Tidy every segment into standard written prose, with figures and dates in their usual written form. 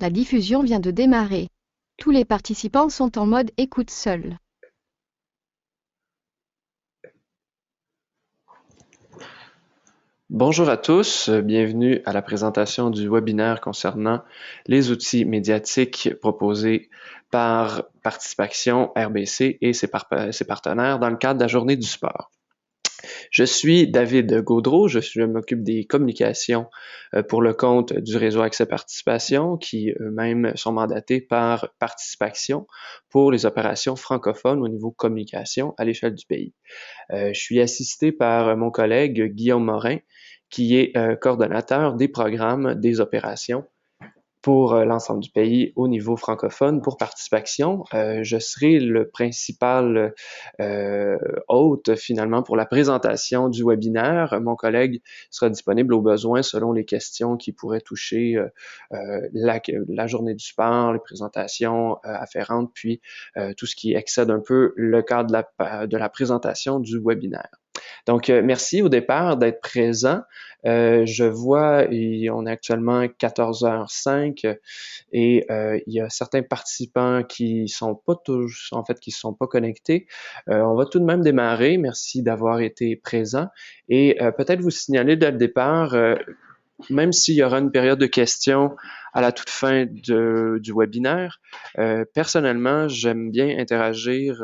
La diffusion vient de démarrer. Tous les participants sont en mode écoute seul. Bonjour à tous, bienvenue à la présentation du webinaire concernant les outils médiatiques proposés par Participation RBC et ses partenaires dans le cadre de la Journée du sport. Je suis David Gaudreau, je m'occupe des communications pour le compte du réseau Accès Participation qui eux-mêmes sont mandatés par Participation pour les opérations francophones au niveau communication à l'échelle du pays. Je suis assisté par mon collègue Guillaume Morin, qui est coordonnateur des programmes des opérations pour l'ensemble du pays au niveau francophone pour Participation. Je serai le principal hôte finalement pour la présentation du webinaire. Mon collègue sera disponible au besoin selon les questions qui pourraient toucher la journée du sport, les présentations afférentes, puis tout ce qui excède un peu le cadre de la présentation du webinaire. Donc, merci au départ d'être présent. Je vois, on est actuellement 14h05 et il y a certains participants qui sont pas tous, en fait, qui sont pas connectés. On va tout de même démarrer. Merci d'avoir été présent et peut-être vous signaler dès le départ, même s'il y aura une période de questions à la toute fin du webinaire, personnellement, j'aime bien interagir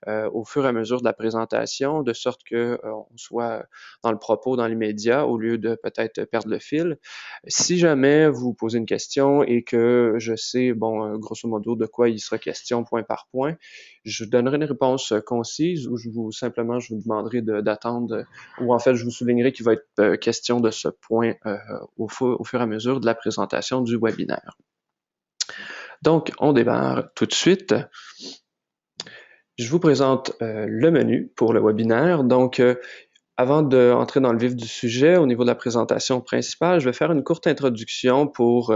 au fur et à mesure de la présentation, de sorte que on soit dans le propos, dans les médias, au lieu de peut-être perdre le fil. Si jamais vous posez une question et que je sais, bon, grosso modo, de quoi il sera question point par point, je donnerai une réponse concise ou je vous demanderai d'attendre, ou en fait, je vous soulignerai qu'il va être question de ce point au fur et à mesure de la présentation du webinaire. Donc, on démarre tout de suite. Je vous présente le menu pour le webinaire. Donc, avant d'entrer dans le vif du sujet, au niveau de la présentation principale, je vais faire une courte introduction pour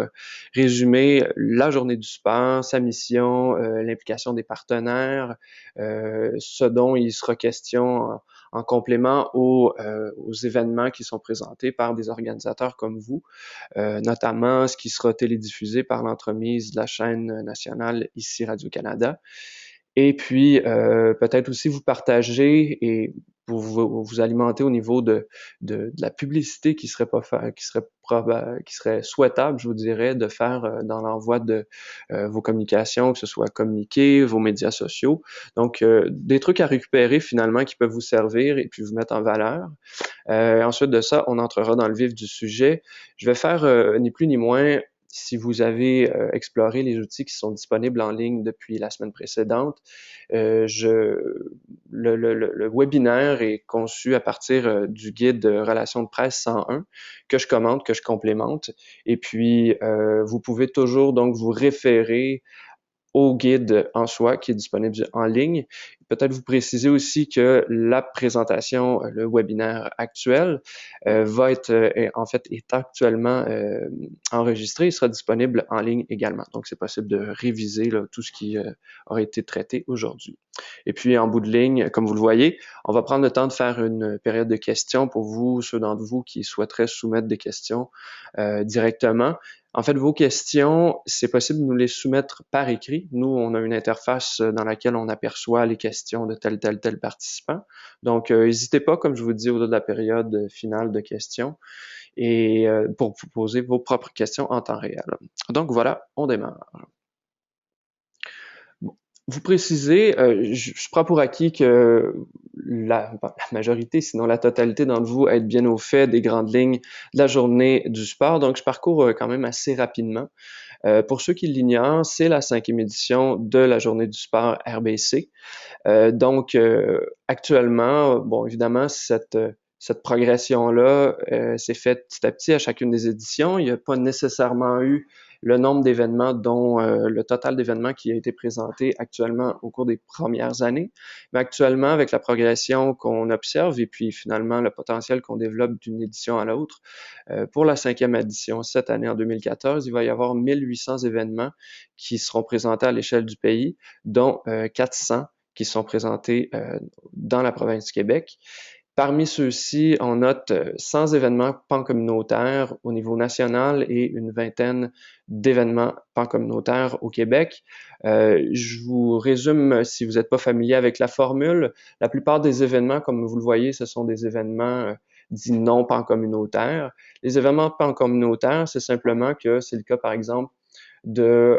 résumer la journée du sport, sa mission, l'implication des partenaires, ce dont il sera question en complément aux événements qui sont présentés par des organisateurs comme vous, notamment ce qui sera télédiffusé par l'entremise de la chaîne nationale ici Radio-Canada. Et puis, peut-être aussi vous partager et pour vous alimenter au niveau de la publicité qui serait qui serait souhaitable, je vous dirais, de faire dans l'envoi de vos communications, que ce soit communiquer, vos médias sociaux. Donc, des trucs à récupérer finalement qui peuvent vous servir et puis vous mettre en valeur. Ensuite de ça, on entrera dans le vif du sujet. Je vais faire ni plus ni moins, si vous avez exploré les outils qui sont disponibles en ligne depuis la semaine précédente, le webinaire est conçu à partir du guide Relations de presse 101 que je commente, que je complémente. Et puis, vous pouvez toujours donc vous référer au guide en soi qui est disponible en ligne. Peut-être vous préciser aussi que la présentation, le webinaire actuel en fait, est actuellement enregistré et sera disponible en ligne également. Donc, c'est possible de réviser là, tout ce qui aurait été traité aujourd'hui. Et puis, en bout de ligne, comme vous le voyez, on va prendre le temps de faire une période de questions pour vous, ceux d'entre vous qui souhaiteraient soumettre des questions directement. En fait, vos questions, c'est possible de nous les soumettre par écrit. Nous, on a une interface dans laquelle on aperçoit les questions de tel participant. Donc, n'hésitez pas, comme je vous dis, au-delà de la période finale de questions, et pour vous poser vos propres questions en temps réel. Donc voilà, on démarre. Vous précisez, je prends pour acquis que la majorité, sinon la totalité d'entre vous, êtes bien au fait des grandes lignes de la journée du sport. Donc, je parcours quand même assez rapidement. Pour ceux qui l'ignorent, c'est la 5e édition de la journée du sport RBC. Donc, actuellement, bon, évidemment, cette progression-là s'est faite petit à petit à chacune des éditions. Il n'y a pas nécessairement eu le nombre d'événements dont le total d'événements qui a été présenté actuellement au cours des premières années. Mais actuellement, avec la progression qu'on observe et puis finalement le potentiel qu'on développe d'une édition à l'autre, pour la 5e édition cette année en 2014, il va y avoir 1800 événements qui seront présentés à l'échelle du pays, dont 400 qui sont présentés dans la province du Québec. Parmi ceux-ci, on note 100 événements pancommunautaires au niveau national et une vingtaine d'événements pancommunautaires au Québec. Je vous résume, si vous n'êtes pas familier avec la formule, la plupart des événements, comme vous le voyez, ce sont des événements dits non pancommunautaires. Les événements pancommunautaires, c'est simplement que c'est le cas, par exemple, de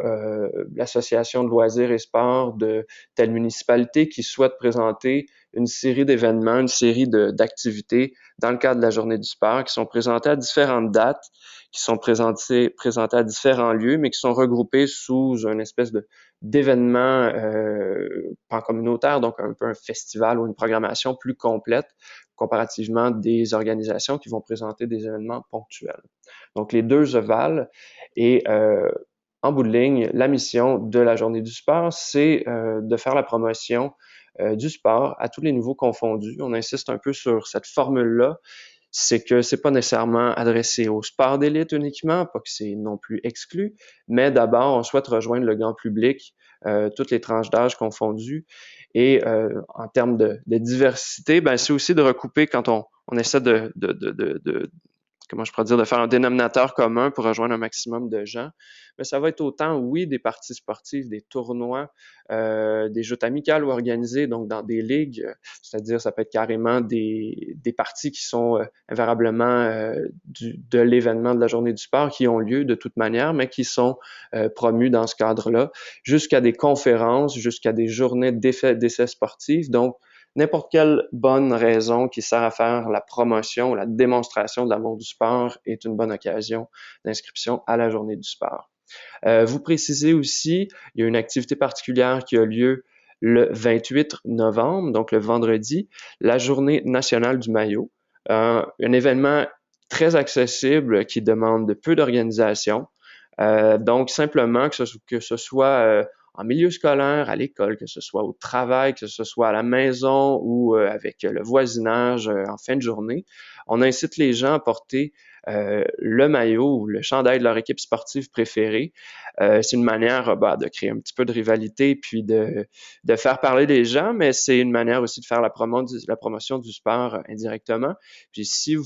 l'association de loisirs et sports de telle municipalité qui souhaite présenter une série d'événements, une série d'activités dans le cadre de la journée du sport qui sont présentées à différentes dates, qui sont présentées à différents lieux, mais qui sont regroupés sous une espèce d'événement pan-communautaire, donc un peu un festival ou une programmation plus complète comparativement des organisations qui vont présenter des événements ponctuels. Donc les deux se valent et en bout de ligne, la mission de la journée du sport, c'est de faire la promotion du sport à tous les niveaux confondus. On insiste un peu sur cette formule-là, c'est que c'est pas nécessairement adressé au sport d'élite uniquement, pas que c'est non plus exclu, mais d'abord, on souhaite rejoindre le grand public, toutes les tranches d'âge confondues. Et en termes de diversité, ben c'est aussi de recouper quand on essaie de comment je pourrais dire, de faire un dénominateur commun pour rejoindre un maximum de gens. Mais ça va être autant, oui, des parties sportives, des tournois, des joutes amicales ou organisées, donc dans des ligues, c'est-à-dire ça peut être carrément des parties qui sont invariablement de l'événement de la journée du sport qui ont lieu de toute manière, mais qui sont promues dans ce cadre-là, jusqu'à des conférences, jusqu'à des journées d'essais sportifs. Donc, n'importe quelle bonne raison qui sert à faire la promotion ou la démonstration de l'amour du sport est une bonne occasion d'inscription à la journée du sport. Vous précisez aussi, il y a une activité particulière qui a lieu le 28 novembre, donc le vendredi, la journée nationale du maillot. Un événement très accessible qui demande peu d'organisation. Donc, simplement que ce soit en milieu scolaire, à l'école, que ce soit au travail, que ce soit à la maison ou avec le voisinage en fin de journée, on incite les gens à porter le maillot ou le chandail de leur équipe sportive préférée. C'est une manière de créer un petit peu de rivalité puis de faire parler les gens, mais c'est une manière aussi de faire la promotion du sport indirectement. Puis je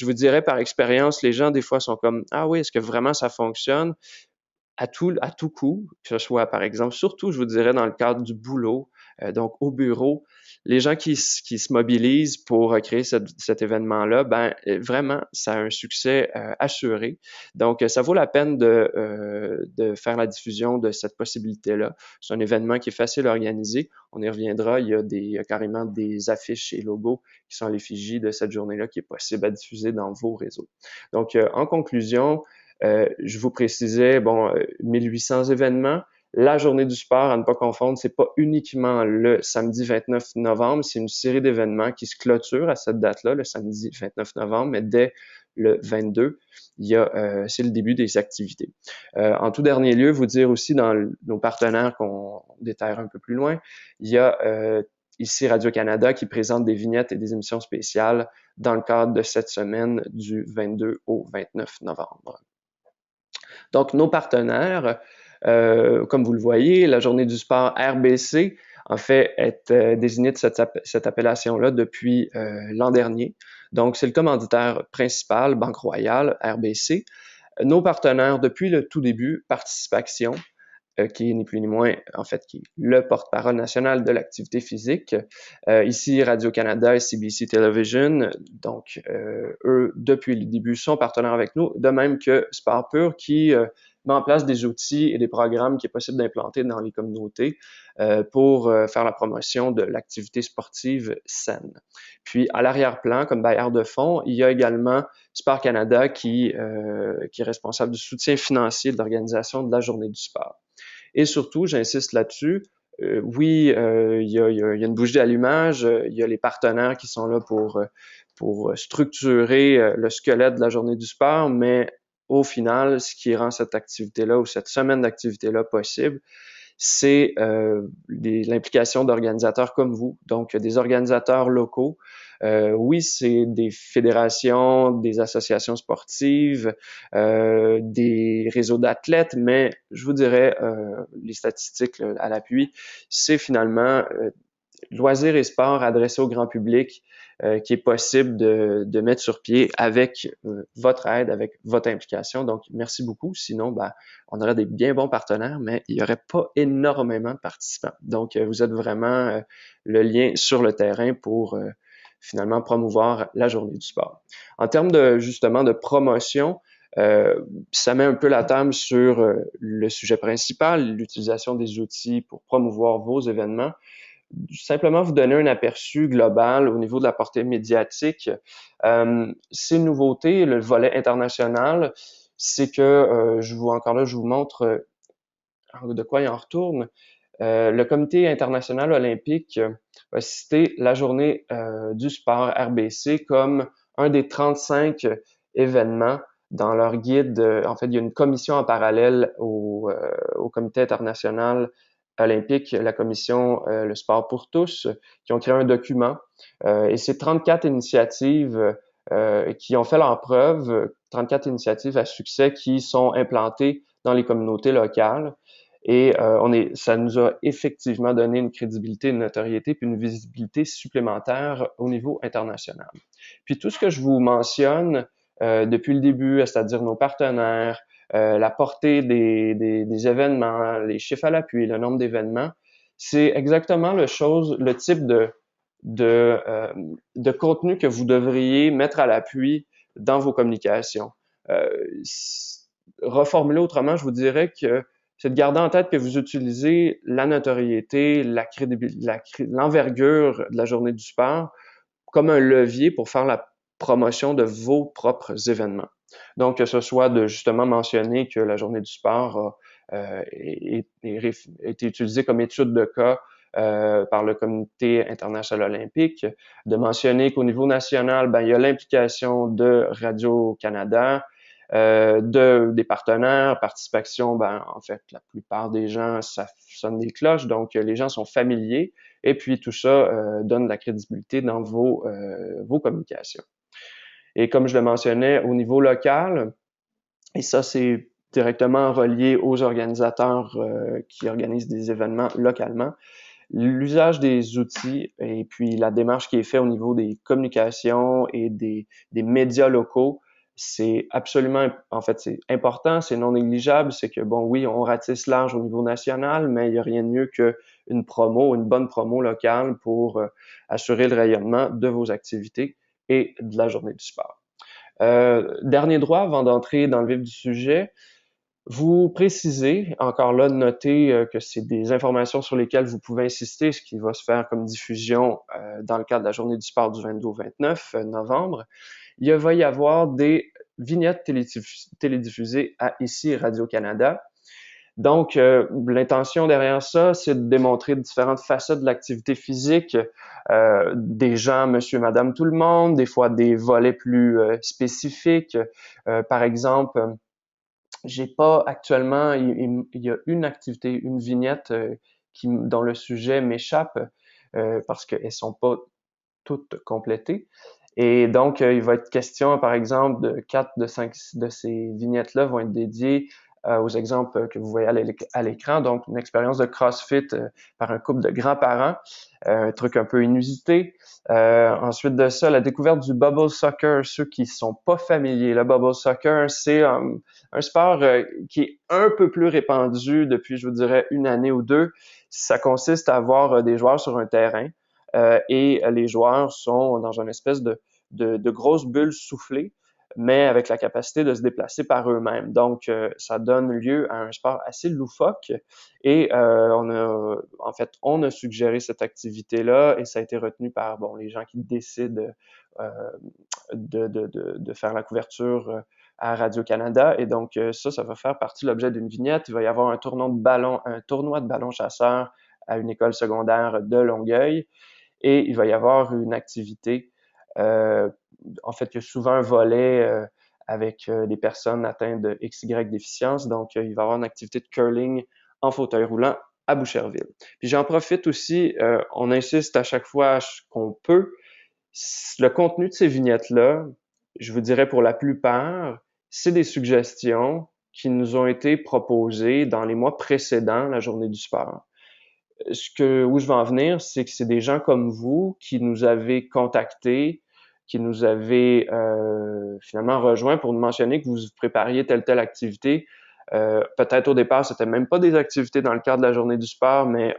vous dirais par expérience, les gens des fois sont comme ah oui, est-ce que vraiment ça fonctionne? À tout coup, que ce soit par exemple, surtout je vous dirais dans le cadre du boulot, donc au bureau, les gens qui se mobilisent pour créer cet événement-là, ben vraiment, ça a un succès assuré. Donc, ça vaut la peine de faire la diffusion de cette possibilité-là. C'est un événement qui est facile à organiser. On y reviendra. Il y a carrément des affiches et logos qui sont à l'effigie de cette journée-là qui est possible à diffuser dans vos réseaux. Donc, en conclusion, je vous précisais, 1800 événements. La journée du sport, à ne pas confondre, c'est pas uniquement le samedi 29 novembre, c'est une série d'événements qui se clôturent à cette date-là, le samedi 29 novembre, mais dès le 22, c'est le début des activités. En tout dernier lieu, vous dire aussi dans nos partenaires qu'on déterre un peu plus loin, il y a ici Radio-Canada qui présente des vignettes et des émissions spéciales dans le cadre de cette semaine du 22 au 29 novembre. Donc, nos partenaires, comme vous le voyez, la journée du sport RBC, en fait, est désignée de cette appellation-là depuis l'an dernier. Donc, c'est le commanditaire principal, Banque Royale, RBC. Nos partenaires, depuis le tout début, Participation, qui est ni plus ni moins, en fait, qui est le porte-parole national de l'activité physique. Ici, Radio-Canada et CBC Television, donc eux, depuis le début, sont partenaires avec nous, de même que Sport Pur, qui met en place des outils et des programmes qui est possible d'implanter dans les communautés pour faire la promotion de l'activité sportive saine. Puis, à l'arrière-plan, comme bailleur de fonds, il y a également Sport Canada qui est responsable du soutien financier de l'organisation de la journée du sport. Et surtout, j'insiste là-dessus, oui, il y a une bougie d'allumage, il y a les partenaires qui sont là pour structurer le squelette de la journée du sport, mais au final, ce qui rend cette activité-là ou cette semaine d'activité-là possible, c'est l'implication d'organisateurs comme vous, donc des organisateurs locaux. Oui, c'est des fédérations, des associations sportives, des réseaux d'athlètes, mais je vous dirais, les statistiques là, à l'appui, c'est finalement loisirs et sports adressés au grand public qui est possible de mettre sur pied avec votre aide, avec votre implication. Donc, merci beaucoup. Sinon, on aurait des bien bons partenaires, mais il n'y aurait pas énormément de participants. Donc, vous êtes vraiment le lien sur le terrain pour finalement promouvoir la journée du sport. En termes justement de promotion, ça met un peu la table sur le sujet principal, l'utilisation des outils pour promouvoir vos événements. Simplement vous donner un aperçu global au niveau de la portée médiatique. Ces nouveautés, le volet international, c'est que, je vous montre de quoi il en retourne. Le Comité international olympique a cité la journée du sport RBC comme un des 35 événements dans leur guide. En fait, il y a une commission en parallèle au Comité international olympique, la commission Le sport pour tous, qui ont créé un document. Et c'est 34 initiatives qui ont fait leur preuve, 34 initiatives à succès qui sont implantées dans les communautés locales. Et ça nous a effectivement donné une crédibilité, une notoriété, puis une visibilité supplémentaire au niveau international. Puis tout ce que je vous mentionne depuis le début, c'est-à-dire nos partenaires, la portée des événements, les chiffres à l'appui, le nombre d'événements, c'est exactement le type de contenu que vous devriez mettre à l'appui dans vos communications. Reformulé autrement, je vous dirais que c'est de garder en tête que vous utilisez la notoriété, la crédibilité, l'envergure de la journée du sport comme un levier pour faire la promotion de vos propres événements. Donc, que ce soit de justement mentionner que la journée du sport a été utilisée comme étude de cas par le Comité international olympique, de mentionner qu'au niveau national, il y a l'implication de Radio-Canada, des partenaires, participation, en fait, la plupart des gens, ça sonne des cloches, donc les gens sont familiers, et puis tout ça donne de la crédibilité dans vos communications. Et comme je le mentionnais, au niveau local, et ça c'est directement relié aux organisateurs qui organisent des événements localement, l'usage des outils et puis la démarche qui est faite au niveau des communications et des médias locaux, c'est absolument, en fait, c'est important, c'est non négligeable. C'est que, bon, oui, on ratisse large au niveau national, mais il n'y a rien de mieux qu'une promo, une bonne promo locale pour assurer le rayonnement de vos activités et de la journée du sport. Dernier droit, avant d'entrer dans le vif du sujet, vous précisez, encore là, notez que c'est des informations sur lesquelles vous pouvez insister, ce qui va se faire comme diffusion dans le cadre de la journée du sport du 22 au 29 novembre. Il va y avoir des vignettes télédiffusées à ici Radio-Canada. Donc, l'intention derrière ça, c'est de démontrer différentes facettes de l'activité physique, des gens, monsieur, madame, tout le monde, des fois des volets plus spécifiques. Par exemple, j'ai pas actuellement, il y a une activité, une vignette dont le sujet m'échappe parce qu'elles sont pas toutes complétées. Et donc, il va être question, par exemple, de 4 de 5 de ces vignettes-là vont être dédiées aux exemples que vous voyez à l'écran. Donc, une expérience de CrossFit par un couple de grands-parents, un truc un peu inusité. Ensuite de ça, la découverte du bubble soccer. Ceux qui sont pas familiers, le bubble soccer, c'est un sport qui est un peu plus répandu depuis, je vous dirais, une année ou deux. Ça consiste à avoir des joueurs sur un terrain et les joueurs sont dans une espèce de grosses bulles soufflées, mais avec la capacité de se déplacer par eux-mêmes. Donc, ça donne lieu à un sport assez loufoque et on a suggéré cette activité-là et ça a été retenu par les gens qui décident de faire la couverture à Radio-Canada. Et donc, ça va faire partie de l'objet d'une vignette. Il va y avoir un tournoi de ballon chasseur à une école secondaire de Longueuil. Et il va y avoir une activité, en fait, il y a souvent un volet avec des personnes atteintes de XY déficience. Donc, il va y avoir une activité de curling en fauteuil roulant à Boucherville. Puis j'en profite aussi, on insiste à chaque fois qu'on peut. Le contenu de ces vignettes-là, je vous dirais pour la plupart, c'est des suggestions qui nous ont été proposées dans les mois précédents la journée du sport. Où je veux en venir, c'est que c'est des gens comme vous qui nous avez contactés, qui nous avez finalement rejoints pour nous mentionner que vous prépariez telle activité. Peut-être au départ, c'était même pas des activités dans le cadre de la journée du sport, mais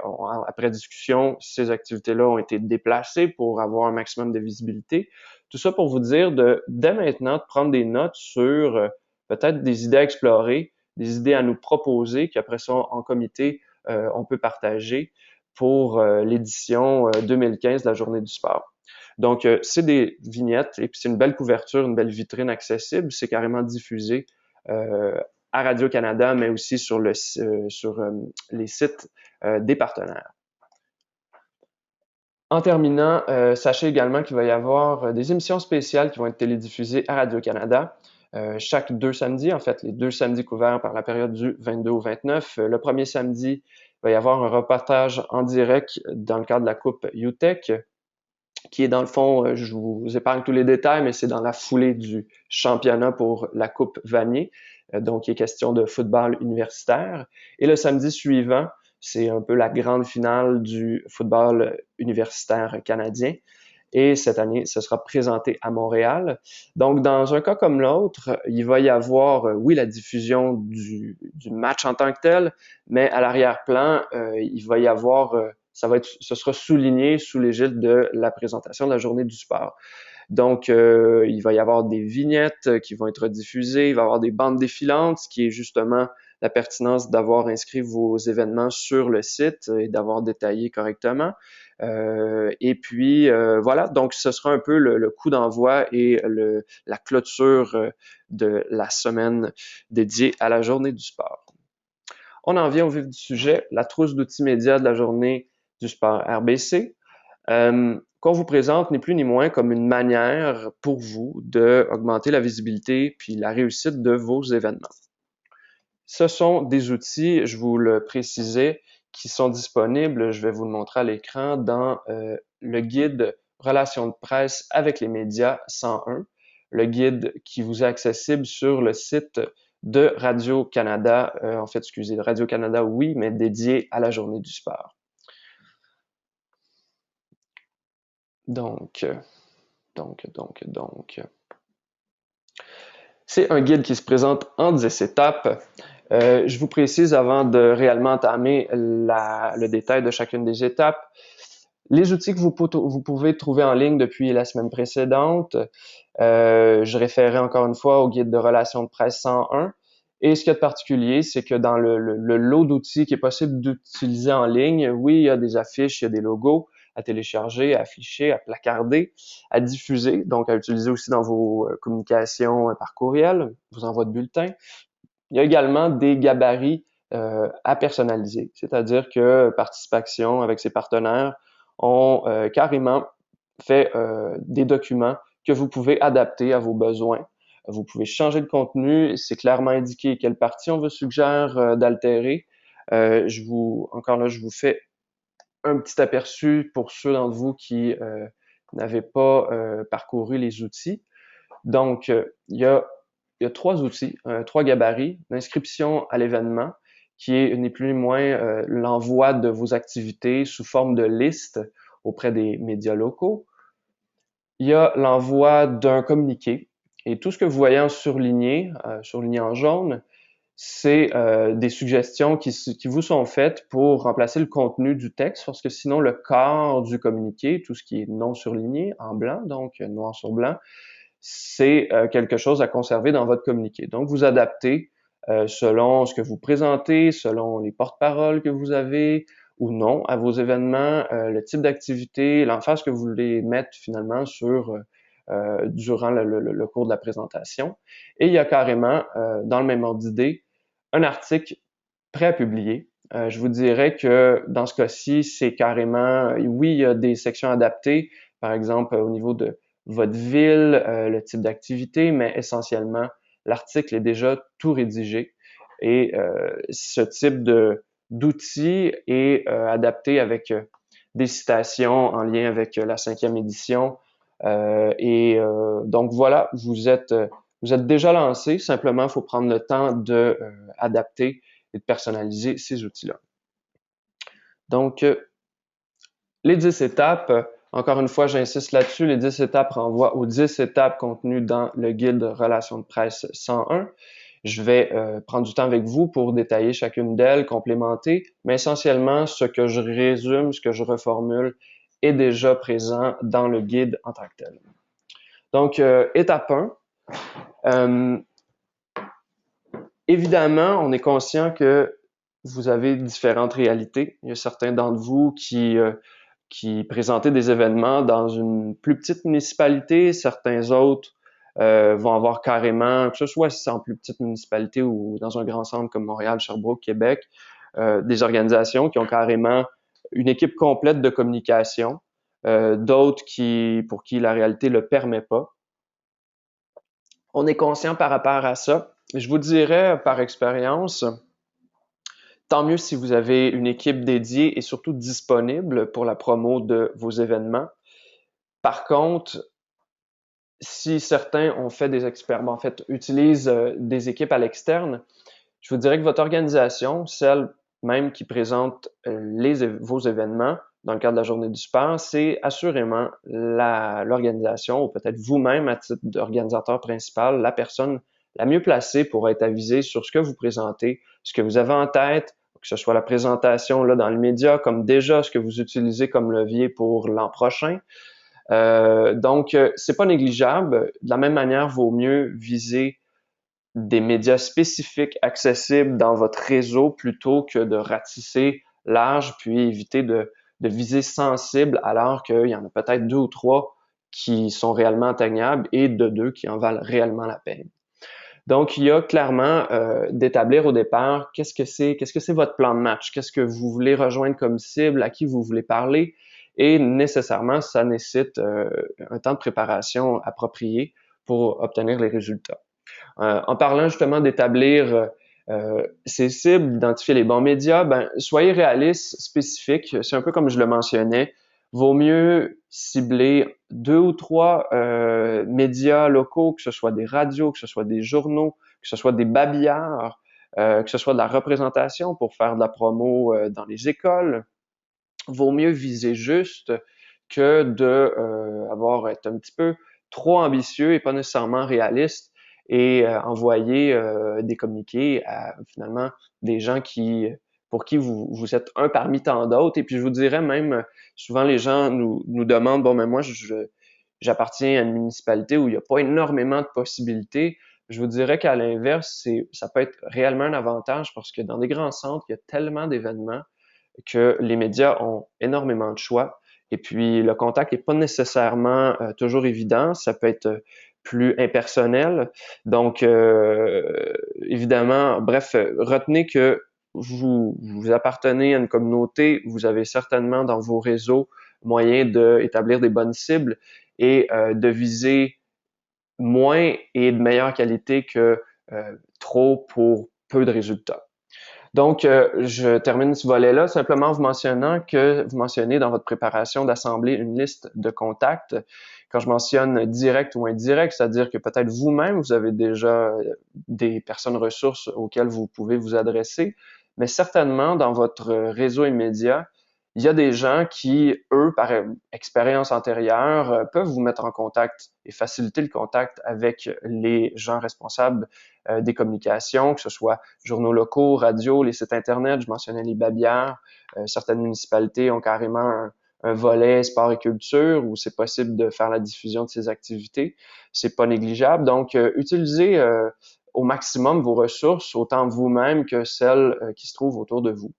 après discussion, ces activités-là ont été déplacées pour avoir un maximum de visibilité. Tout ça pour vous dire dès maintenant, de prendre des notes sur peut-être des idées à explorer, des idées à nous proposer, qu'après ça, en comité, on peut partager pour l'édition 2015 de la Journée du sport. Donc, c'est des vignettes et puis c'est une belle couverture, une belle vitrine accessible. C'est carrément diffusé à Radio-Canada, mais aussi sur les sites des partenaires. En terminant, sachez également qu'il va y avoir des émissions spéciales qui vont être télédiffusées à Radio-Canada. Chaque 2 samedis, en fait, les 2 samedis couverts par la période du 22 au 29. Le premier samedi, il va y avoir un reportage en direct dans le cadre de la Coupe UTEC, qui est dans le fond, je vous épargne tous les détails, mais c'est dans la foulée du championnat pour la Coupe Vanier. Donc, il est question de football universitaire. Et le samedi suivant, c'est un peu la grande finale du football universitaire canadien. Et cette année, ce sera présenté à Montréal. Donc, dans un cas comme l'autre, il va y avoir, oui, la diffusion du match en tant que tel, mais à l'arrière-plan, il va y avoir, ce sera souligné sous l'égide de la présentation de la journée du sport. Donc, il va y avoir des vignettes qui vont être diffusées, il va y avoir des bandes défilantes, ce qui est justement la pertinence d'avoir inscrit vos événements sur le site et d'avoir détaillé correctement. Et puis, voilà, donc ce sera un peu le coup d'envoi et la clôture de la semaine dédiée à la journée du sport. On en vient au vif du sujet, la trousse d'outils médias de la journée du sport RBC. Qu'on vous présente n'est plus ni moins comme une manière pour vous d'augmenter la visibilité puis la réussite de vos événements. Ce sont des outils, je vous le précisais, qui sont disponibles, je vais vous le montrer à l'écran, dans le guide Relations de presse avec les médias 101, le guide qui vous est accessible sur le site de Radio-Canada, de Radio-Canada, oui, mais dédié à la journée du sport. Donc, c'est un guide qui se présente en 10 étapes. Je vous précise avant de réellement entamer le détail de chacune des étapes, les outils que vous pouvez trouver en ligne depuis la semaine précédente, je référais encore une fois au guide de relations de presse 101. Et ce qu'il y a de particulier, c'est que dans le lot d'outils qui est possible d'utiliser en ligne, oui, il y a des affiches, il y a des logos à télécharger, à afficher, à placarder, à diffuser, donc à utiliser aussi dans vos communications par courriel, vos envois de bulletins. Il y a également des gabarits à personnaliser, c'est-à-dire que Participation, avec ses partenaires, ont carrément fait des documents que vous pouvez adapter à vos besoins. Vous pouvez changer le contenu, c'est clairement indiqué quelle partie on vous suggère d'altérer. Je vous fais un petit aperçu pour ceux d'entre vous qui n'avaient pas parcouru les outils. Donc, il y a 3 outils, 3 gabarits. L'inscription à l'événement, qui est ni plus ni moins l'envoi de vos activités sous forme de liste auprès des médias locaux. Il y a l'envoi d'un communiqué. Et tout ce que vous voyez en surligné en jaune, c'est des suggestions qui vous sont faites pour remplacer le contenu du texte, parce que sinon le corps du communiqué, tout ce qui est non surligné en blanc, donc noir sur blanc, c'est quelque chose à conserver dans votre communiqué. Donc, vous adaptez selon ce que vous présentez, selon les porte-paroles que vous avez ou non à vos événements, le type d'activité, l'emphase que vous voulez mettre finalement sur durant le cours de la présentation. Et il y a carrément, dans le même ordre d'idée, un article prêt à publier. Je vous dirais que dans ce cas-ci, c'est carrément, oui, il y a des sections adaptées, par exemple au niveau de votre ville, le type d'activité, mais essentiellement, l'article est déjà tout rédigé et ce type d'outil est adapté avec des citations en lien avec la 5e édition. Donc voilà, vous êtes déjà lancé. Simplement, il faut prendre le temps de adapter et de personnaliser ces outils-là. Donc, les 10 étapes, encore une fois, j'insiste là-dessus, les 10 étapes renvoient aux 10 étapes contenues dans le guide Relations de presse 101. Je vais prendre du temps avec vous pour détailler chacune d'elles, complémenter, mais essentiellement, ce que je résume, ce que je reformule est déjà présent dans le guide en tant que tel. Donc, étape 1. Évidemment, on est conscient que vous avez différentes réalités. Il y a certains d'entre vous qui présentaient des événements dans une plus petite municipalité, certains autres vont avoir carrément, que ce soit si c'est en plus petite municipalité ou dans un grand centre comme Montréal, Sherbrooke, Québec, des organisations qui ont carrément une équipe complète de communication, d'autres pour qui la réalité le permet pas. On est conscient par rapport à ça. Je vous dirais par expérience, tant mieux si vous avez une équipe dédiée et surtout disponible pour la promo de vos événements. Par contre, si certains ont fait des expériments, en fait, utilisent des équipes à l'externe, je vous dirais que votre organisation, celle même qui présente vos événements dans le cadre de la Journée du sport, c'est assurément l'organisation, ou peut-être vous-même à titre d'organisateur principal, la personne la mieux placée pour être avisée sur ce que vous présentez, ce que vous avez en tête, que ce soit la présentation là dans le média, comme déjà ce que vous utilisez comme levier pour l'an prochain. Donc, c'est pas négligeable. De la même manière, vaut mieux viser des médias spécifiques accessibles dans votre réseau plutôt que de ratisser large puis éviter de viser sensible alors qu'il y en a peut-être 2 ou 3 qui sont réellement atteignables et de 2 qui en valent réellement la peine. Donc, il y a clairement d'établir au départ qu'est-ce que c'est votre plan de match, qu'est-ce que vous voulez rejoindre comme cible, à qui vous voulez parler, et nécessairement, ça nécessite un temps de préparation approprié pour obtenir les résultats. En parlant justement d'établir ces cibles, d'identifier les bons médias, soyez réaliste, spécifique. C'est un peu comme je le mentionnais. Vaut mieux cibler 2 ou 3 médias locaux, que ce soit des radios, que ce soit des journaux, que ce soit des babillards, que ce soit de la représentation pour faire de la promo dans les écoles. Vaut mieux viser juste que être un petit peu trop ambitieux et pas nécessairement réaliste et envoyer des communiqués à finalement des gens pour qui vous êtes un parmi tant d'autres. Et puis je vous dirais même, souvent les gens nous demandent, bon, mais moi j'appartiens à une municipalité où il n'y a pas énormément de possibilités. Je vous dirais qu'à l'inverse, ça peut être réellement un avantage parce que dans des grands centres, il y a tellement d'événements que les médias ont énormément de choix. Et puis, le contact n'est pas nécessairement toujours évident. Ça peut être plus impersonnel. Donc, évidemment, bref, retenez que vous appartenez à une communauté, vous avez certainement dans vos réseaux moyen d'établir des bonnes cibles et de viser moins et de meilleure qualité que trop pour peu de résultats. Donc, je termine ce volet-là simplement en vous mentionnant que vous mentionnez dans votre préparation d'assembler une liste de contacts. Quand je mentionne direct ou indirect, c'est-à-dire que peut-être vous-même, vous avez déjà des personnes ressources auxquelles vous pouvez vous adresser, mais certainement dans votre réseau immédiat, il y a des gens qui, eux, par expérience antérieure, peuvent vous mettre en contact et faciliter le contact avec les gens responsables des communications, que ce soit journaux locaux, radio, les sites Internet. Je mentionnais les babillards. Certaines municipalités ont carrément un volet sport et culture où c'est possible de faire la diffusion de ces activités. C'est pas négligeable. Donc, utilisez au maximum vos ressources, autant vous-même que celles qui se trouvent autour de vous.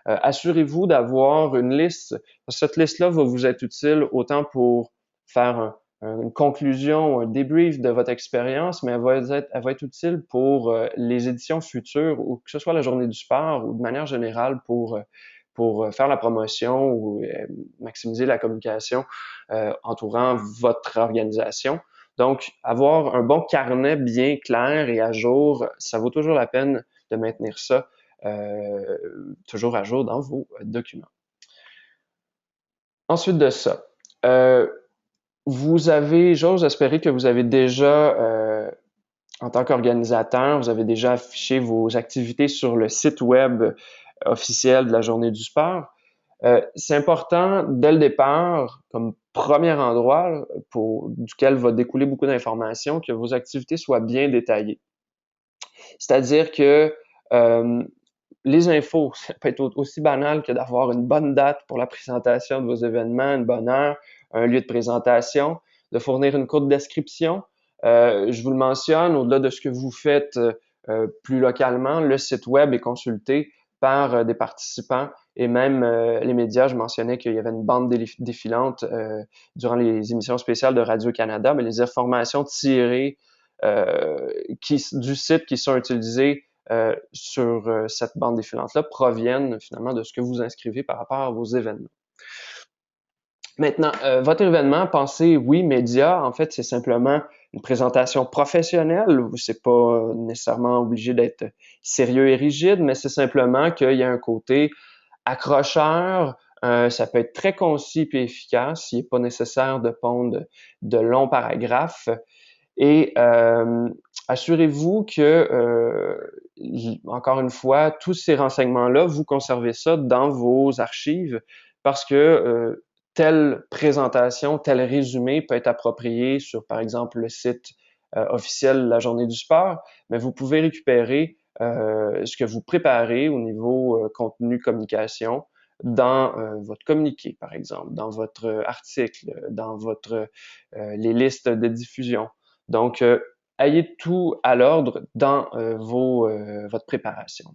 Assurez-vous d'avoir une liste. Cette liste-là va vous être utile autant pour faire une conclusion ou un débrief de votre expérience, mais elle va être utile pour les éditions futures, ou que ce soit la journée du sport ou de manière générale pour faire la promotion ou maximiser la communication entourant votre organisation. Donc, avoir un bon carnet bien clair et à jour, ça vaut toujours la peine de maintenir ça toujours à jour dans vos documents. Ensuite de ça, j'ose espérer que vous avez déjà, en tant qu'organisateur, vous avez déjà affiché vos activités sur le site web officiel de la Journée du sport. C'est important dès le départ, comme premier endroit duquel va découler beaucoup d'informations, que vos activités soient bien détaillées. C'est-à-dire que les infos, ça peut être aussi banal que d'avoir une bonne date pour la présentation de vos événements, une bonne heure, un lieu de présentation, de fournir une courte description. Je vous le mentionne, au-delà de ce que vous faites plus localement, le site web est consulté par des participants et même les médias. Je mentionnais qu'il y avait une bande défilante durant les émissions spéciales de Radio-Canada, mais les informations tirées du site qui sont utilisées sur cette bande défilante-là proviennent finalement de ce que vous inscrivez par rapport à vos événements. Maintenant, votre événement, pensez, oui, média, en fait, c'est simplement une présentation professionnelle. C'est pas nécessairement obligé d'être sérieux et rigide, mais c'est simplement qu'il y a un côté accrocheur. Ça peut être très concis et efficace. Il n'est pas nécessaire de pondre de longs paragraphes. Et assurez-vous que, encore une fois, tous ces renseignements-là, vous conservez ça dans vos archives parce que telle présentation, tel résumé peut être approprié sur, par exemple, le site officiel de la Journée du sport, mais vous pouvez récupérer ce que vous préparez au niveau contenu communication dans votre communiqué, par exemple, dans votre article, dans les listes de diffusion. Donc, ayez tout à l'ordre dans votre préparation.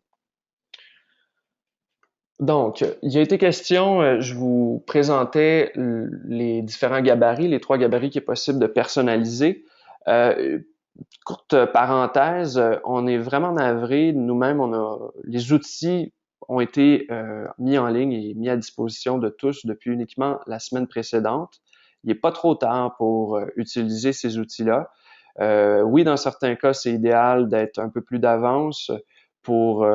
Donc, il a été question, je vous présentais les différents gabarits, les 3 gabarits qu'il est possible de personnaliser. Courte parenthèse, on est vraiment navré, nous-mêmes, les outils ont été mis en ligne et mis à disposition de tous depuis uniquement la semaine précédente. Il n'est pas trop tard pour utiliser ces outils-là. Oui, dans certains cas, c'est idéal d'être un peu plus d'avance pour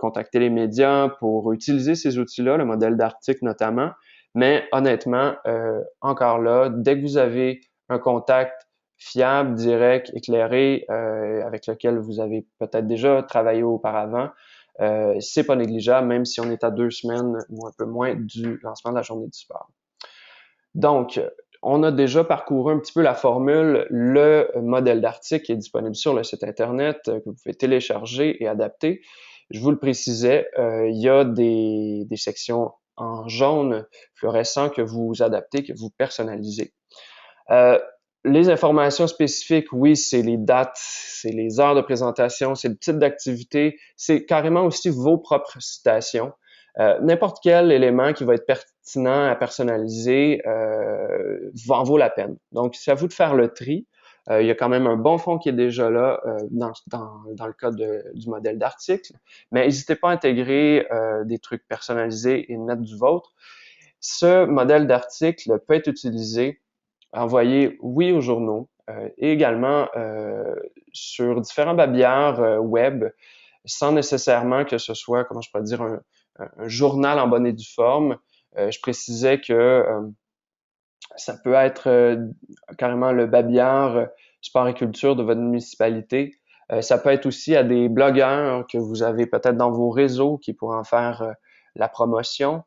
contacter les médias, pour utiliser ces outils-là, le modèle d'article notamment. Mais honnêtement, encore là, dès que vous avez un contact fiable, direct, éclairé, avec lequel vous avez peut-être déjà travaillé auparavant, c'est pas négligeable, même si on est à 2 semaines ou un peu moins du lancement de la Journée du sport. Donc, on a déjà parcouru un petit peu la formule, le modèle d'article qui est disponible sur le site Internet, que vous pouvez télécharger et adapter. Je vous le précisais, il y a des sections en jaune fluorescent que vous adaptez, que vous personnalisez. Les informations spécifiques, oui, c'est les dates, c'est les heures de présentation, c'est le type d'activité, c'est carrément aussi vos propres citations. N'importe quel élément qui va être pertinent à personnaliser en vaut la peine. Donc, c'est à vous de faire le tri. Il y a quand même un bon fond qui est déjà là dans le cas du modèle d'article, mais n'hésitez pas à intégrer des trucs personnalisés et mettre du vôtre. Ce modèle d'article peut être utilisé, envoyé, oui, aux journaux et également sur différents babillard web, sans nécessairement que ce soit, comment je pourrais dire, un journal en bonne et due forme. Je précisais que ça peut être carrément le babillard sport et culture de votre municipalité. Ça peut être aussi à des blogueurs que vous avez peut-être dans vos réseaux qui pourraient en faire la promotion.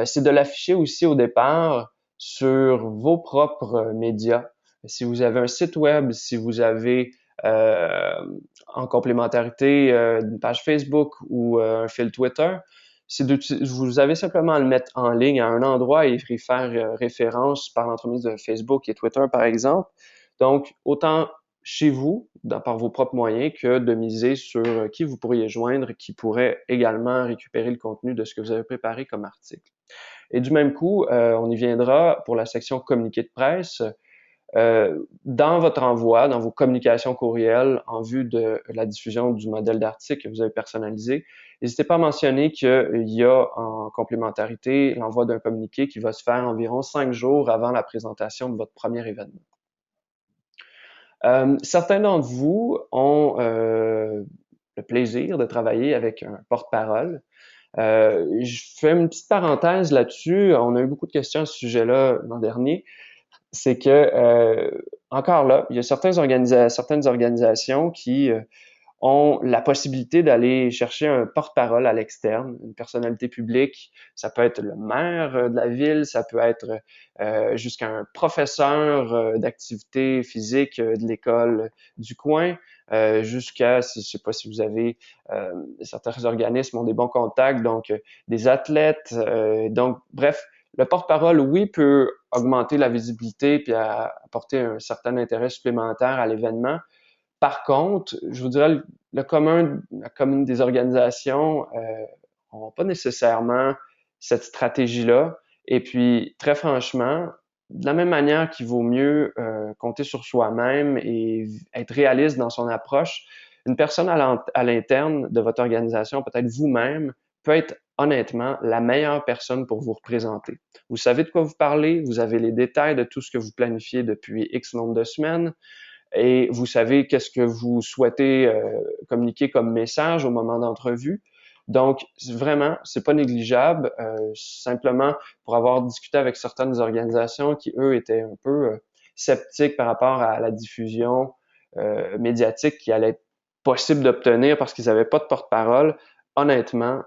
C'est de l'afficher aussi au départ sur vos propres médias. Si vous avez un site web, si vous avez en complémentarité une page Facebook ou un fil Twitter, vous avez simplement à le mettre en ligne à un endroit et y faire référence par l'entremise de Facebook et Twitter, par exemple. Donc, autant chez vous, par vos propres moyens, que de miser sur qui vous pourriez joindre, qui pourrait également récupérer le contenu de ce que vous avez préparé comme article. Et du même coup, on y viendra pour la section communiqué de presse. Dans votre envoi, dans vos communications courriels en vue de la diffusion du modèle d'article que vous avez personnalisé, n'hésitez pas à mentionner qu'il y a en complémentarité l'envoi d'un communiqué qui va se faire environ 5 jours avant la présentation de votre premier événement. Certains d'entre vous ont le plaisir de travailler avec un porte-parole. Je fais une petite parenthèse là-dessus. On a eu beaucoup de questions à ce sujet-là l'an dernier. C'est que, encore là, il y a certaines organisations qui ont la possibilité d'aller chercher un porte-parole à l'externe, une personnalité publique. Ça peut être le maire de la ville, ça peut être jusqu'à un professeur d'activité physique de l'école du coin, jusqu'à, je sais pas si vous avez, certains organismes ont des bons contacts, donc des athlètes. Donc, bref, le porte-parole, oui, peut augmenter la visibilité puis apporter un certain intérêt supplémentaire à l'événement. Par contre, je vous dirais, la commune des organisations n'ont pas nécessairement cette stratégie-là. Et puis, très franchement, de la même manière qu'il vaut mieux compter sur soi-même et être réaliste dans son approche, une personne à l'interne de votre organisation, peut-être vous-même, peut être honnêtement la meilleure personne pour vous représenter. Vous savez de quoi vous parlez, vous avez les détails de tout ce que vous planifiez depuis X nombre de semaines, et vous savez qu'est-ce que vous souhaitez communiquer comme message au moment d'entrevue. Donc, vraiment, c'est pas négligeable. Simplement, pour avoir discuté avec certaines organisations qui, eux, étaient un peu sceptiques par rapport à la diffusion médiatique qui allait être possible d'obtenir parce qu'ils n'avaient pas de porte-parole. Honnêtement,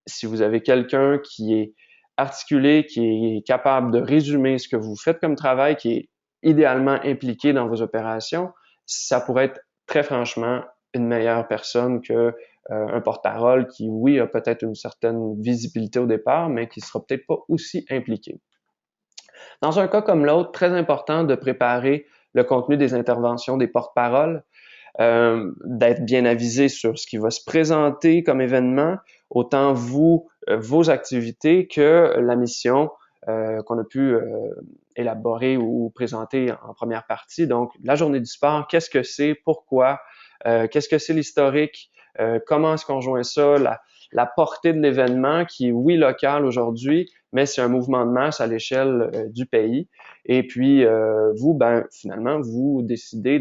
si vous avez quelqu'un qui est articulé, qui est capable de résumer ce que vous faites comme travail, qui est idéalement impliqué dans vos opérations, ça pourrait être très franchement une meilleure personne que un porte-parole qui, oui, a peut-être une certaine visibilité au départ, mais qui sera peut-être pas aussi impliqué. Dans un cas comme l'autre, très important de préparer le contenu des interventions des porte-paroles, d'être bien avisé sur ce qui va se présenter comme événement, autant vous, vos activités que la mission qu'on a pu élaborer ou présenter en première partie. Donc, la journée du sport, qu'est-ce que c'est, pourquoi, qu'est-ce que c'est l'historique, comment est-ce qu'on joint ça, la portée de l'événement qui est, oui, local aujourd'hui, mais c'est un mouvement de masse à l'échelle du pays. Et puis, vous, ben, finalement, vous décidez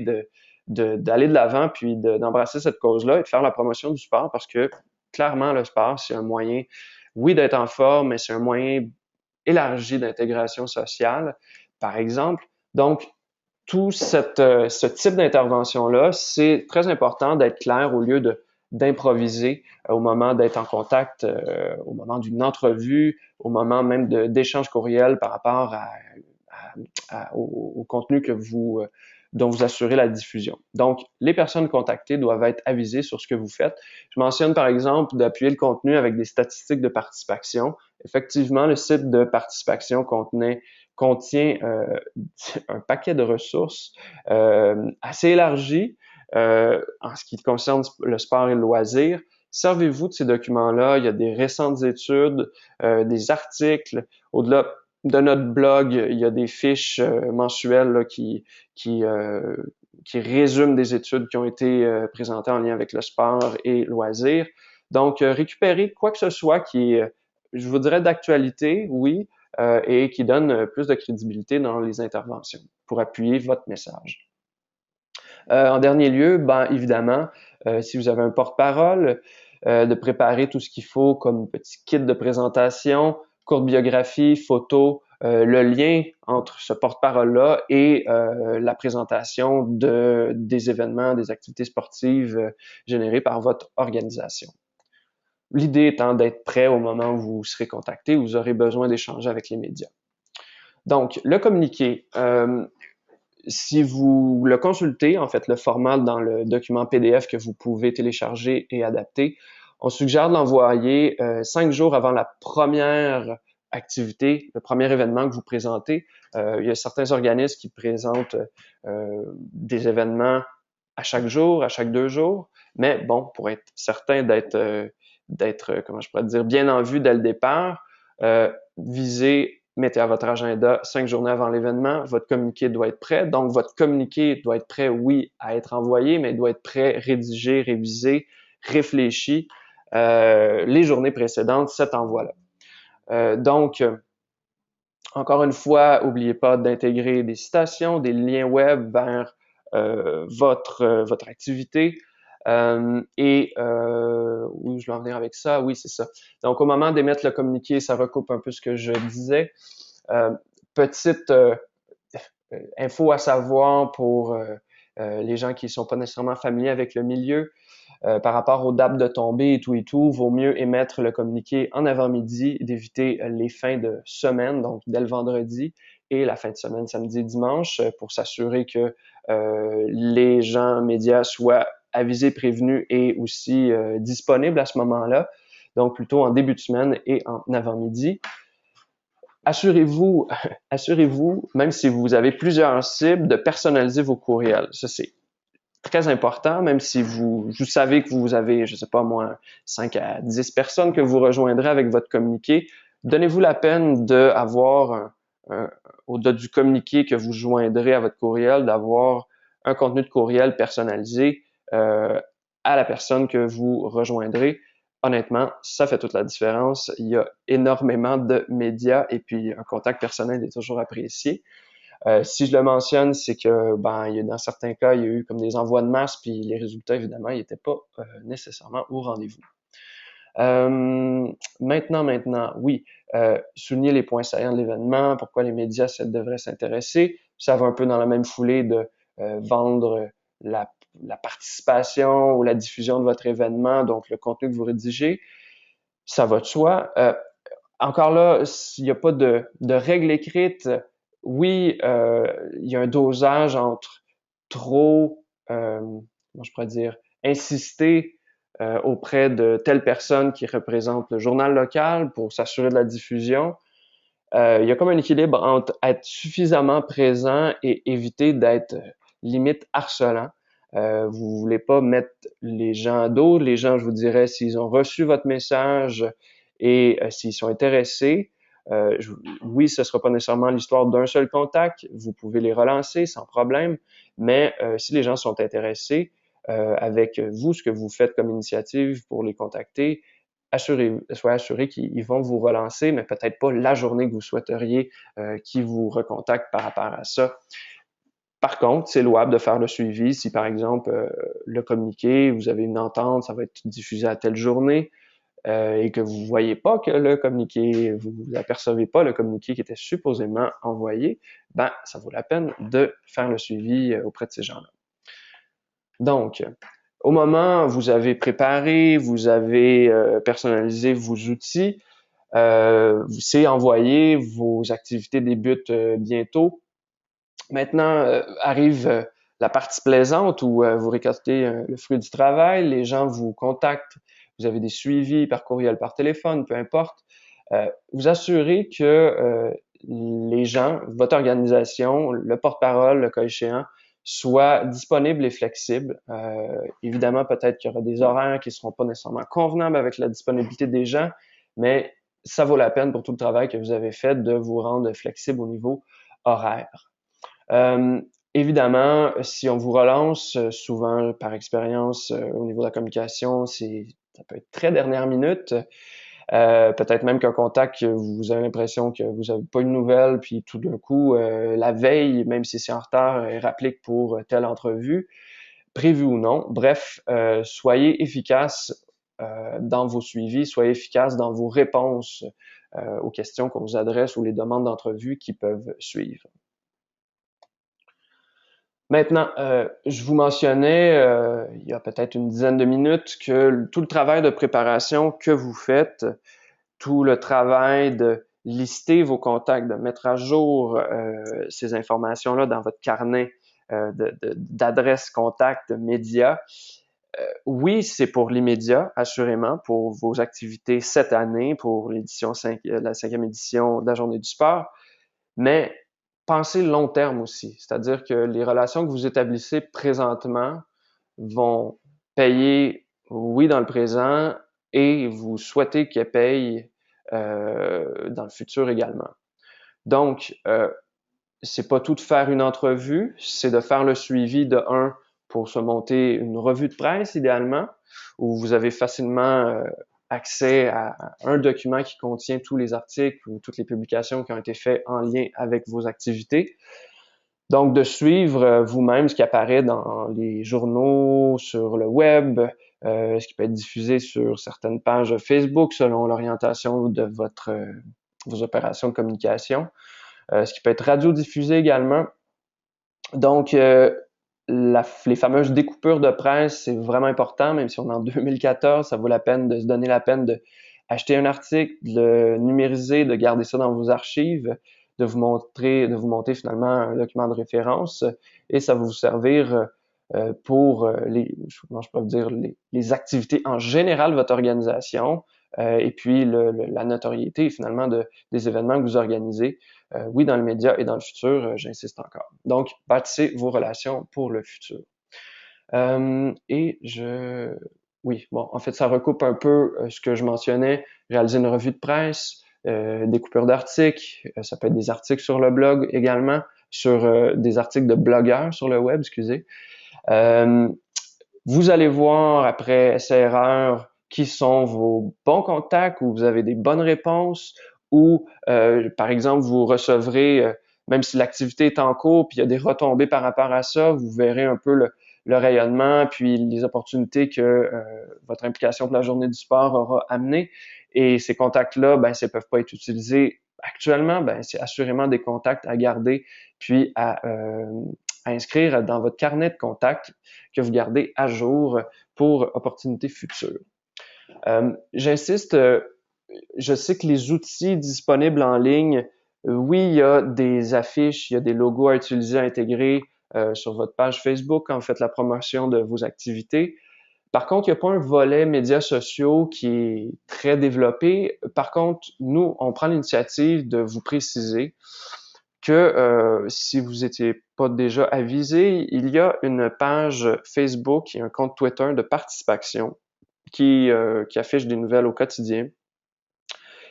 d'aller de l'avant puis d'embrasser cette cause-là et de faire la promotion du sport parce que clairement, le sport, c'est un moyen, oui, d'être en forme, mais c'est un moyen élargi d'intégration sociale, par exemple. Donc, tout ce type d'intervention-là, c'est très important d'être clair au lieu d'improviser au moment d'être en contact, au moment d'une entrevue, au moment même d'échanges courriels par rapport au contenu que dont vous assurez la diffusion. Donc, les personnes contactées doivent être avisées sur ce que vous faites. Je mentionne par exemple d'appuyer le contenu avec des statistiques de participation. Effectivement, le site de participation contient un paquet de ressources assez élargi en ce qui concerne le sport et le loisir. Servez-vous de ces documents-là. Il y a des récentes études, des articles. Au-delà de notre blog, il y a des fiches mensuelles là, qui résument des études qui ont été présentées en lien avec le sport et loisirs. Donc, récupérez quoi que ce soit qui est, je vous dirais, d'actualité, oui, et qui donne plus de crédibilité dans les interventions pour appuyer votre message. En dernier lieu, ben évidemment, si vous avez un porte-parole, de préparer tout ce qu'il faut comme petit kit de présentation, courte biographie, photo, le lien entre ce porte-parole-là et la présentation des événements, des activités sportives générées par votre organisation. L'idée étant d'être prêt au moment où vous serez contacté, où vous aurez besoin d'échanger avec les médias. Donc, le communiqué. Si vous le consultez, en fait, le format dans le document PDF que vous pouvez télécharger et adapter, on suggère de l'envoyer 5 jours avant la première activité, le premier événement que vous présentez. Il y a certains organismes qui présentent des événements à chaque jour, à chaque 2 jours, mais bon, pour être certain comment je pourrais dire, bien en vue dès le départ, mettez à votre agenda 5 journées avant l'événement, votre communiqué doit être prêt. Donc, votre communiqué doit être prêt, oui, à être envoyé, mais il doit être prêt, rédigé, révisé, réfléchi les journées précédentes, cet envoi-là. Donc, encore une fois, n'oubliez pas d'intégrer des citations, des liens web vers votre activité. Où je vais en venir avec ça? Oui, c'est ça. Donc, au moment d'émettre le communiqué, ça recoupe un peu ce que je disais. Petite info à savoir pour les gens qui sont pas nécessairement familiers avec le milieu. par rapport aux dates de tombée et tout, vaut mieux émettre le communiqué en avant-midi, d'éviter les fins de semaine, donc dès le vendredi, et la fin de semaine, samedi et dimanche, pour s'assurer que les gens médias soient avisés, prévenus et aussi disponibles à ce moment-là, donc plutôt en début de semaine et en avant-midi. Assurez-vous, assurez-vous, même si vous avez plusieurs cibles, de personnaliser vos courriels. Ça, c'est très important, même si vous savez que vous avez, je sais pas moi, 5 à 10 personnes que vous rejoindrez avec votre communiqué. Donnez-vous la peine d'avoir, au-delà du communiqué que vous joindrez à votre courriel, d'avoir un contenu de courriel personnalisé à la personne que vous rejoindrez. Honnêtement, ça fait toute la différence. Il y a énormément de médias et puis un contact personnel est toujours apprécié. Si je le mentionne, c'est que dans certains cas, il y a eu comme des envois de masse, puis les résultats, évidemment, ils n'étaient pas nécessairement au rendez-vous. Maintenant, oui, souligner les points saillants de l'événement, pourquoi les médias devraient s'intéresser. Ça va un peu dans la même foulée de vendre la participation ou la diffusion de votre événement, donc le contenu que vous rédigez. Ça va de soi. Encore là, il n'y a pas de règle écrite. Oui, il y a un dosage entre trop, comment je pourrais dire, insister auprès de telle personne qui représente le journal local pour s'assurer de la diffusion. Il y a comme un équilibre entre être suffisamment présent et éviter d'être limite harcelant. Vous voulez pas mettre les gens à dos. Les gens, je vous dirais, s'ils ont reçu votre message et s'ils sont intéressés, oui, ce sera pas nécessairement l'histoire d'un seul contact. Vous pouvez les relancer sans problème. Mais si les gens sont intéressés avec vous, ce que vous faites comme initiative pour les contacter, soyez assurés qu'ils vont vous relancer, mais peut-être pas la journée que vous souhaiteriez qu'ils vous recontactent par rapport à ça. Par contre, c'est louable de faire le suivi. Si, par exemple, le communiqué, vous avez une entente, ça va être diffusé à telle journée, et que vous voyez pas que le communiqué, vous apercevez pas le communiqué qui était supposément envoyé, ça vaut la peine de faire le suivi auprès de ces gens-là. Donc, au moment où vous avez préparé, vous avez personnalisé vos outils, c'est envoyé, vos activités débutent bientôt. Maintenant, arrive la partie plaisante où vous récoltez le fruit du travail, les gens vous contactent, vous avez des suivis par courriel, par téléphone, peu importe. Vous assurez que les gens, votre organisation, le porte-parole, le cas échéant, soient disponibles et flexibles. Évidemment, peut-être qu'il y aura des horaires qui ne seront pas nécessairement convenables avec la disponibilité des gens, mais ça vaut la peine pour tout le travail que vous avez fait de vous rendre flexible au niveau horaire. Évidemment, si on vous relance, souvent par expérience au niveau de la communication, ça peut être très dernière minute. Peut-être même qu'un contact, vous avez l'impression que vous n'avez pas une nouvelle, puis tout d'un coup, la veille, même si c'est en retard, est rappelé pour telle entrevue, prévue ou non. Bref, soyez efficace dans vos suivis, soyez efficace dans vos réponses aux questions qu'on vous adresse ou les demandes d'entrevue qui peuvent suivre. Maintenant, je vous mentionnais il y a peut-être une dizaine de minutes que tout le travail de préparation que vous faites, tout le travail de lister vos contacts, de mettre à jour ces informations-là dans votre carnet d'adresses, contacts, médias, oui, c'est pour l'immédiat, assurément, pour vos activités cette année, pour l'édition la 5e édition de la Journée du sport, mais pensez long terme aussi, c'est-à-dire que les relations que vous établissez présentement vont payer, oui, dans le présent, et vous souhaitez qu'elles payent dans le futur également. Donc, c'est pas tout de faire une entrevue, c'est de faire le suivi de pour se monter une revue de presse idéalement, où vous avez facilement accès à un document qui contient tous les articles ou toutes les publications qui ont été faites en lien avec vos activités. Donc, de suivre vous-même ce qui apparaît dans les journaux, sur le web, ce qui peut être diffusé sur certaines pages Facebook selon l'orientation de vos opérations de communication, ce qui peut être radiodiffusé également. Donc, les fameuses découpures de presse, c'est vraiment important, même si on est en 2014, ça vaut la peine de se donner la peine de acheter un article, de le numériser, de garder ça dans vos archives, de vous monter finalement un document de référence, et ça va vous servir pour comment je peux dire, les activités en général de votre organisation, et puis la notoriété finalement des événements que vous organisez, oui, dans le média et dans le futur, j'insiste encore. Donc, bâtissez vos relations pour le futur. Oui, bon, en fait, ça recoupe un peu ce que je mentionnais, réaliser une revue de presse, des coupures d'articles, ça peut être des articles sur le blog également, sur des articles de blogueurs sur le web, excusez. Vous allez voir après essai-erreur qui sont vos bons contacts, où vous avez des bonnes réponses, ou par exemple, vous recevrez, même si l'activité est en cours, puis il y a des retombées par rapport à ça, vous verrez un peu le rayonnement, puis les opportunités que votre implication pour la journée du sport aura amené. Et ces contacts-là, ben, s'ils ne peuvent pas être utilisés actuellement, ben, c'est assurément des contacts à garder, puis à inscrire dans votre carnet de contacts que vous gardez à jour pour opportunités futures. J'insiste, je sais que les outils disponibles en ligne, oui, il y a des affiches, il y a des logos à utiliser, à intégrer sur votre page Facebook quand vous faites la promotion de vos activités. Par contre, il n'y a pas un volet médias sociaux qui est très développé. Par contre, nous, on prend l'initiative de vous préciser que si vous étiez pas déjà avisé, il y a une page Facebook et un compte Twitter de participation qui affiche des nouvelles au quotidien.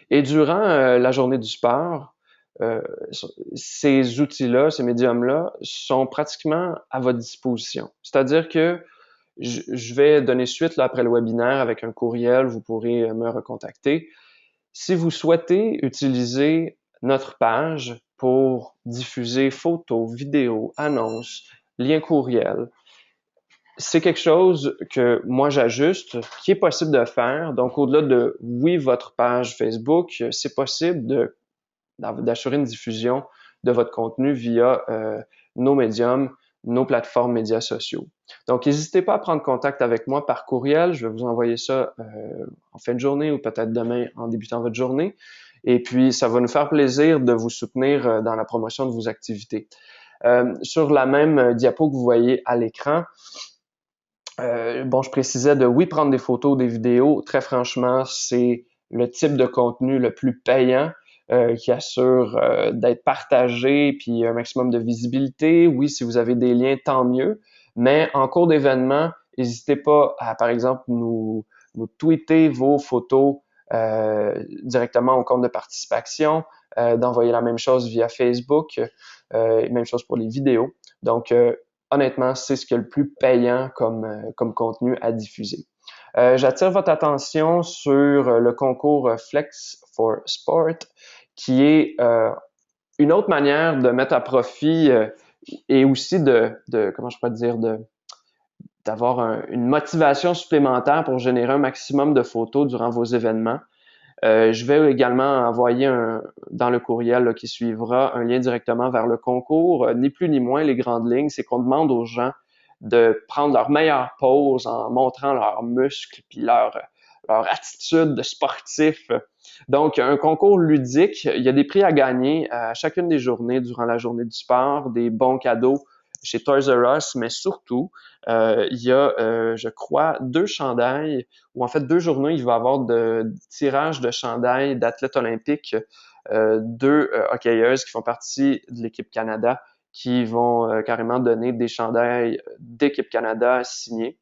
Et durant la journée du sport, ces outils-là, ces médiums-là sont pratiquement à votre disposition. C'est-à-dire que je vais donner suite là, après le webinaire avec un courriel, vous pourrez me recontacter. Si vous souhaitez utiliser notre page pour diffuser photos, vidéos, annonces, liens courriels, c'est quelque chose que moi j'ajuste, qui est possible de faire. Donc, au-delà de, oui, votre page Facebook, c'est possible d'assurer une diffusion de votre contenu via nos médiums, nos plateformes médias sociaux. Donc, n'hésitez pas à prendre contact avec moi par courriel. Je vais vous envoyer ça en fin de journée ou peut-être demain en débutant votre journée. Et puis, ça va nous faire plaisir de vous soutenir dans la promotion de vos activités. Sur la même diapo que vous voyez à l'écran, bon, je précisais de oui, prendre des photos, des vidéos. Très franchement, c'est le type de contenu le plus payant qui assure d'être partagé puis un maximum de visibilité. Oui, si vous avez des liens, tant mieux. Mais en cours d'événement, n'hésitez pas à, par exemple, nous tweeter vos photos directement au compte de participation, d'envoyer la même chose via Facebook, même chose pour les vidéos. Donc, honnêtement, c'est ce qui est le plus payant comme contenu à diffuser. J'attire votre attention sur le concours Flex for Sport, qui est une autre manière de mettre à profit et aussi comment je pourrais dire, d'avoir une motivation supplémentaire pour générer un maximum de photos durant vos événements. Je vais également envoyer dans le courriel là, qui suivra un lien directement vers le concours. Ni plus ni moins, les grandes lignes, c'est qu'on demande aux gens de prendre leur meilleure pose en montrant leurs muscles puis leur attitude de sportif. Donc, un concours ludique, il y a des prix à gagner à chacune des journées durant la journée du sport, des bons cadeaux chez Toys R Us, mais surtout, il y a, je crois, 2 chandails, ou en fait 2 journées, il va y avoir de tirage de chandails d'athlètes olympiques, 2 hockeyeuses qui font partie de l'équipe Canada, qui vont carrément donner des chandails d'équipe Canada signés.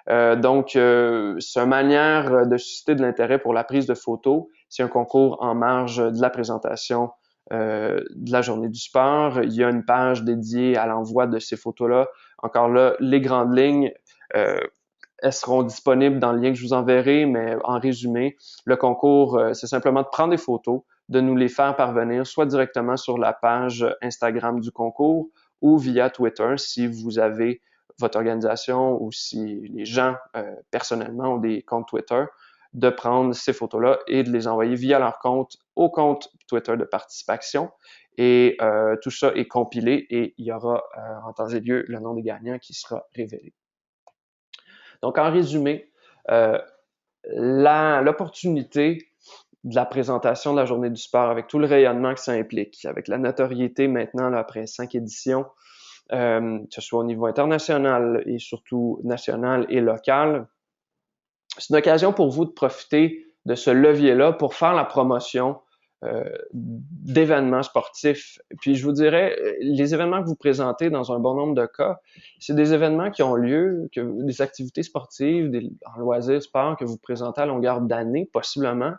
Donc, c'est une manière de susciter de l'intérêt pour la prise de photos. C'est un concours en marge de la présentation de la journée du sport. Il y a une page dédiée à l'envoi de ces photos-là. Encore là, les grandes lignes, elles seront disponibles dans le lien que je vous enverrai, mais en résumé, le concours, c'est simplement de prendre des photos, de nous les faire parvenir, soit directement sur la page Instagram du concours ou via Twitter si vous avez votre organisation ou si les gens personnellement ont des comptes Twitter, de prendre ces photos-là et de les envoyer via leur compte au compte Twitter de participation. et tout ça est compilé et il y aura en temps et lieu le nom des gagnants qui sera révélé. Donc, en résumé, l'opportunité de la présentation de la Journée du sport avec tout le rayonnement que ça implique, avec la notoriété maintenant là, après 5 éditions, que ce soit au niveau international et surtout national et local, c'est une occasion pour vous de profiter de ce levier-là pour faire la promotion d'événements sportifs. Puis je vous dirais, les événements que vous présentez dans un bon nombre de cas, c'est des événements qui ont lieu, des activités sportives, en loisirs, sport que vous présentez à longueur d'année, possiblement.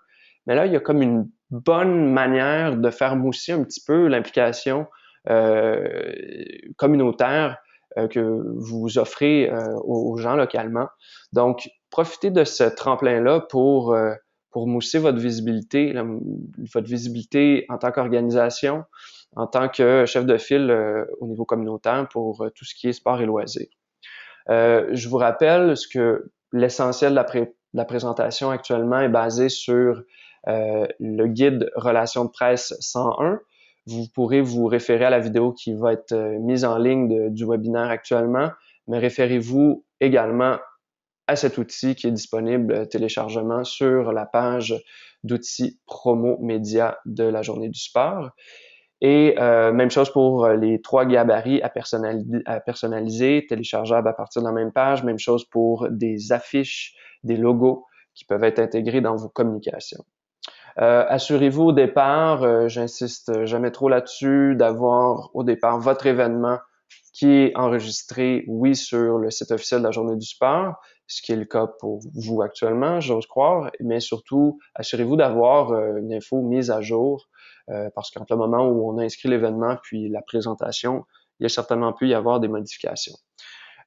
Mais là, il y a comme une bonne manière de faire mousser un petit peu l'implication communautaire que vous offrez aux gens localement. Donc, profitez de ce tremplin-là pour mousser votre visibilité en tant qu'organisation, en tant que chef de file au niveau communautaire pour tout ce qui est sport et loisirs. Je vous rappelle que l'essentiel de la présentation actuellement est basé sur le guide Relations de presse 101. Vous pourrez vous référer à la vidéo qui va être mise en ligne du webinaire actuellement, mais référez-vous également à cet outil qui est disponible téléchargement sur la page d'outils promo média de la Journée du sport. Et même chose pour les 3 gabarits à personnaliser, téléchargeables à partir de la même page. Même chose pour des affiches, des logos qui peuvent être intégrés dans vos communications. Assurez-vous au départ, j'insiste jamais trop là-dessus, d'avoir au départ votre événement qui est enregistré, oui, sur le site officiel de la Journée du sport, ce qui est le cas pour vous actuellement, j'ose croire, mais surtout, assurez-vous d'avoir une info mise à jour, parce qu'entre le moment où on a inscrit l'événement puis la présentation, il y a certainement pu y avoir des modifications.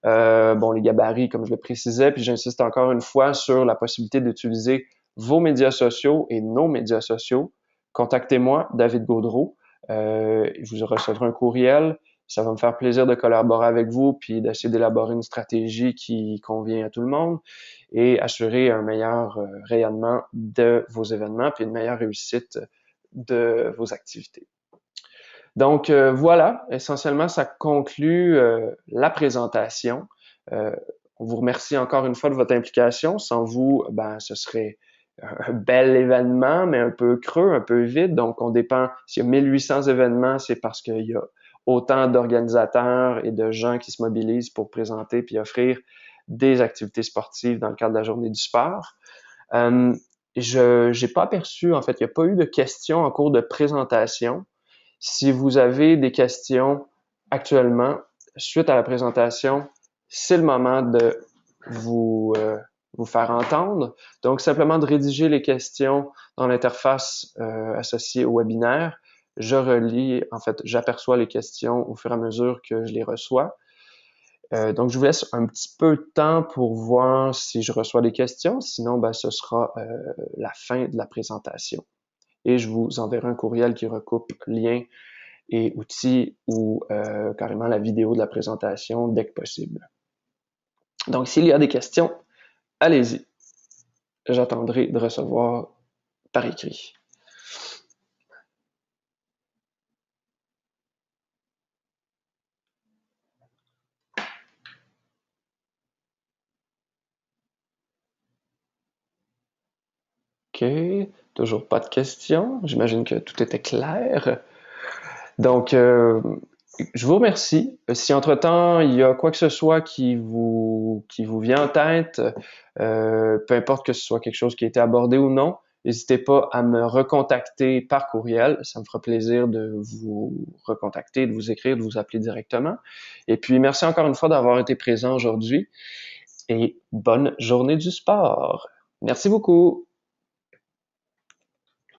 Bon, les gabarits, comme je le précisais, puis j'insiste encore une fois sur la possibilité d'utiliser vos médias sociaux et nos médias sociaux. Contactez-moi, David Gaudreau. Vous recevrez un courriel. Ça va me faire plaisir de collaborer avec vous puis d'essayer d'élaborer une stratégie qui convient à tout le monde et assurer un meilleur rayonnement de vos événements puis une meilleure réussite de vos activités. Donc voilà, essentiellement, ça conclut la présentation. On vous remercie encore une fois de votre implication. Sans vous, ce serait un bel événement, mais un peu creux, un peu vide. Donc, on dépend. S'il y a 1800 événements, c'est parce qu'il y a autant d'organisateurs et de gens qui se mobilisent pour présenter puis offrir des activités sportives dans le cadre de la Journée du sport. Je n'ai pas aperçu, en fait, il n'y a pas eu de questions en cours de présentation. Si vous avez des questions actuellement, suite à la présentation, c'est le moment de vous faire entendre. Donc, simplement de rédiger les questions dans l'interface associée au webinaire. Je relis, en fait, j'aperçois les questions au fur et à mesure que je les reçois. Donc, je vous laisse un petit peu de temps pour voir si je reçois des questions. Sinon, ce sera la fin de la présentation. Et je vous enverrai un courriel qui recoupe liens et outils ou carrément la vidéo de la présentation dès que possible. Donc, s'il y a des questions, allez-y. J'attendrai de recevoir par écrit. OK, toujours pas de questions. J'imagine que tout était clair. Donc, je vous remercie. Si entre-temps, il y a quoi que ce soit qui vous vient en tête, peu importe que ce soit quelque chose qui a été abordé ou non, n'hésitez pas à me recontacter par courriel. Ça me fera plaisir de vous recontacter, de vous écrire, de vous appeler directement. Et puis, merci encore une fois d'avoir été présent aujourd'hui et bonne journée du sport. Merci beaucoup.